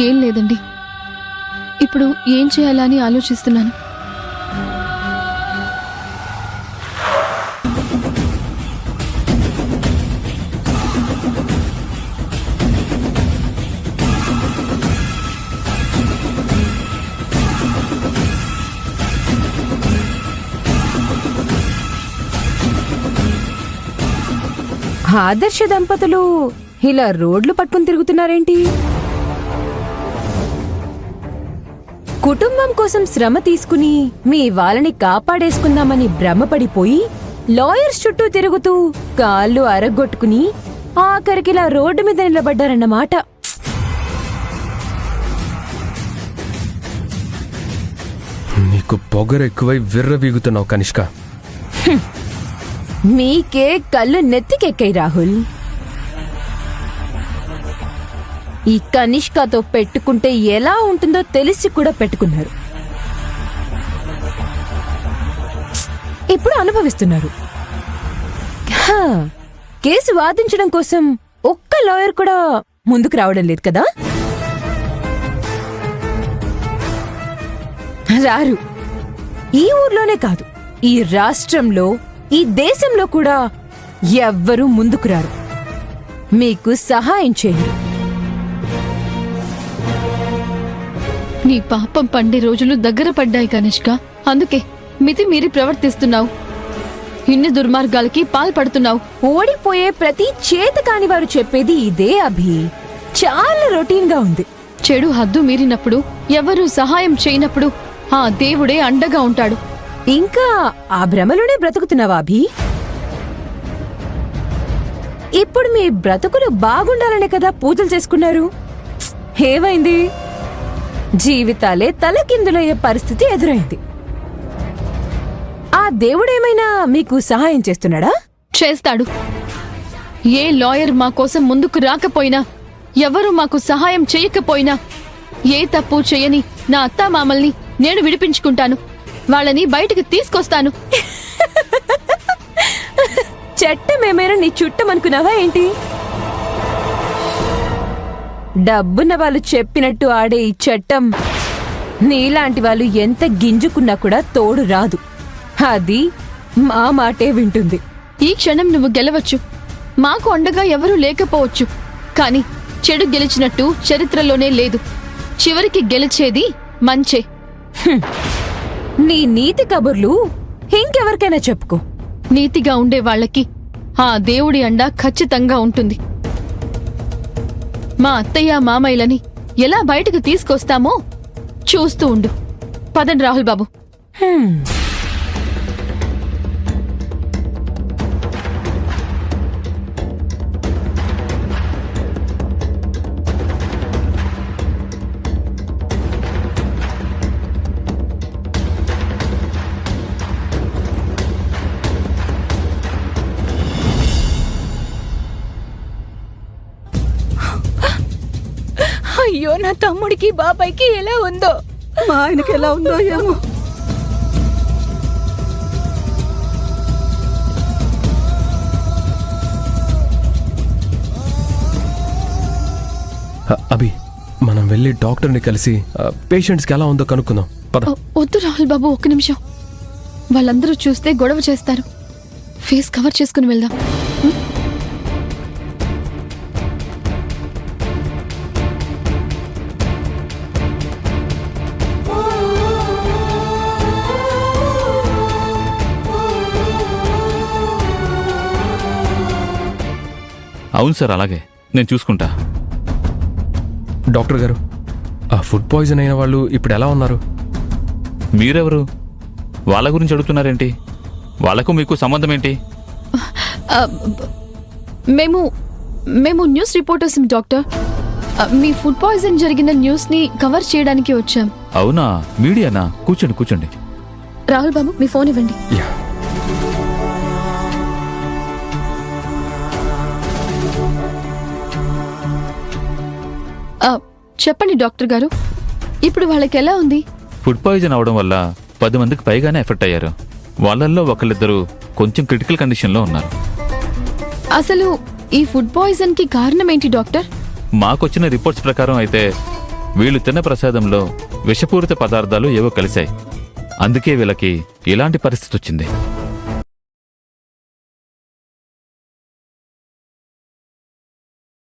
ఏం లేదండి, ఇప్పుడు ఏం చేయాలని ఆలోచిస్తున్నాను. ఆదర్శ దంపతులు ఇలా రోడ్లు పట్టుకుని తిరుగుతున్నారేంటి? కుటుంబం కోసం శ్రమ తీసుకుని మీ వాళ్ళని కాపాడేసుకుందామని భ్రమపడిపోయి లాయర్స్ చుట్టూ తిరుగుతూ కాళ్ళు అరగొట్టుకుని ఆఖరికిలా రోడ్డు మీద నిలబడ్డారన్నమాట. నీకు పొగరెక్కువై విర్రవీగుతున్నావు కనిష్క. మీకే కళ్ళు నెత్తికెక్కాయి రాహుల్. ఈ కనిష్కతో పెట్టుకుంటే ఎలా ఉంటుందో తెలిసి కూడా పెట్టుకున్నారు. ఇప్పుడు అనుభవిస్తున్నారు. కేసు వాదించడం కోసం ఒక్క లాయర్ కూడా ముందుకు రావడం లేదు కదా? రారు. ఈ ఊర్లోనే కాదు, ఈ రాష్ట్రంలో, ఈ దేశంలో కూడా ఎవ్వరూ ముందుకు రారు, మీకు సహాయం చేయరు. నీ పాపం పండే రోజులు దగ్గర పడ్డాయి కనిష్క. అందుకే మితి మీరి ప్రవర్తిస్తున్నావు, ఇన్ని దుర్మార్గాలకి పాల్పడుతున్నావు. ఓడిపోయే ప్రతి చేతకాని వారు చెప్పేది ఇదే అభి. చాలా రొటీన్ గా ఉంది. చెడు హద్దు మీరినప్పుడు, ఎవరూ సహాయం చేయనప్పుడు ఆ దేవుడే అండగా ఉంటాడు. ఇంకా ఆ భ్రమలోనే బ్రతుకుతున్నావా అభి? ఇప్పుడు మీ బ్రతుకులు బాగుండాలనే కదా పూజలు చేసుకున్నారు. ఏమైంది? జీవితాలే తలకిందులయ్యే పరిస్థితి ఎదురైంది. ఆ దేవుడేమైనా మీకు సహాయం చేస్తున్నాడా? చేస్తాడు. ఏ లాయర్ మా కోసం ముందుకు రాకపోయినా, ఎవరూ మాకు సహాయం చేయకపోయినా, ఏ తప్పు చేయని నా అత్తామామల్ని నేను విడిపించుకుంటాను. వాళ్ళని బయటికి తీసుకొస్తాను. చట్టమేమైనా నీ చుట్టమనుకున్నావా ఏంటి? డబ్బున్న వాళ్ళు చెప్పినట్టు ఆడే ఈ చట్టం నీలాంటి వాళ్ళు ఎంత గింజుకున్నా కూడా తోడు రాదు. అది మా మాటే వింటుంది. ఈ క్షణం నువ్వు గెలవచ్చు, మాకు అండగా ఎవరూ లేకపోవచ్చు, కాని చెడు గెలిచినట్టు చరిత్రలోనే లేదు. చివరికి గెలిచేది మంచే. నీ నీతి కబుర్లు ఇంకెవరికైనా చెప్పుకో. నీతిగా ఉండే వాళ్ళకి ఆ దేవుడి అండ ఖచ్చితంగా ఉంటుంది. మా అత్తయ్య మామయ్యలని ఎలా బయటకు తీసుకొస్తామో చూస్తూ ఉండు. పదండి రాహుల్ బాబు. అయ్యో, నా తమ్ముడికి బాబాయ్కి ఎలా ఉందో, మా ఆయనకి ఎలా ఉందో ఏమో. అభి, మనం వెళ్ళి డాక్టర్ని కలిసి పేషెంట్స్కి ఎలా ఉందో కనుక్కుందాం. పద. వద్దు రాహుల్ బాబు, ఒక్క నిమిషం. వాళ్ళందరూ చూస్తే గొడవ చేస్తారు. ఫేస్ కవర్ చేసుకుని వెళ్దాం. అవును సార్, అలాగే నేను చూసుకుంటా. డాక్టర్ గారు, ఆ ఫుడ్ పాయిజన్ అయిన వాళ్ళు ఇప్పుడు ఎలా ఉన్నారు? మీరెవరు? వాళ్ళ గురించి అడుగుతున్నారేంటి? వాళ్ళకు మీకు సంబంధం ఏంటి? మేము న్యూస్ రిపోర్టర్స్ డాక్టర్. మీ ఫుడ్ పాయిజన్ జరిగిన న్యూస్ ని కవర్ చేయడానికి వచ్చాం. అవునా, మీడియానా? కూర్చోండి కూర్చోండి. రాహుల్ బాబు, మీ ఫోన్ ఇవ్వండి. చెప్పండి డాక్టర్ గారు, ఇప్పుడు వాళ్ళకి ఎలా ఉంది? ఫుడ్ పాయిజన్ అవడం వల్ల 10 మందికి పైగానే ఎఫెక్ట్ అయ్యారు. వాళ్ళల్లో ఒకళ్ళిద్దరు కొంచెం క్రిటికల్ కండిషన్లో ఉన్నారు. అసలు ఈ ఫుడ్ పాయిజన్ కి కారణం ఏంటి డాక్టర్? మాకొచ్చిన రిపోర్ట్స్ ప్రకారం అయితే వీళ్ళు తిన్న ప్రసాదంలో విషపూరిత పదార్థాలు ఏవో కలిశాయి. అందుకే వీళ్ళకి ఇలాంటి పరిస్థితి వచ్చింది.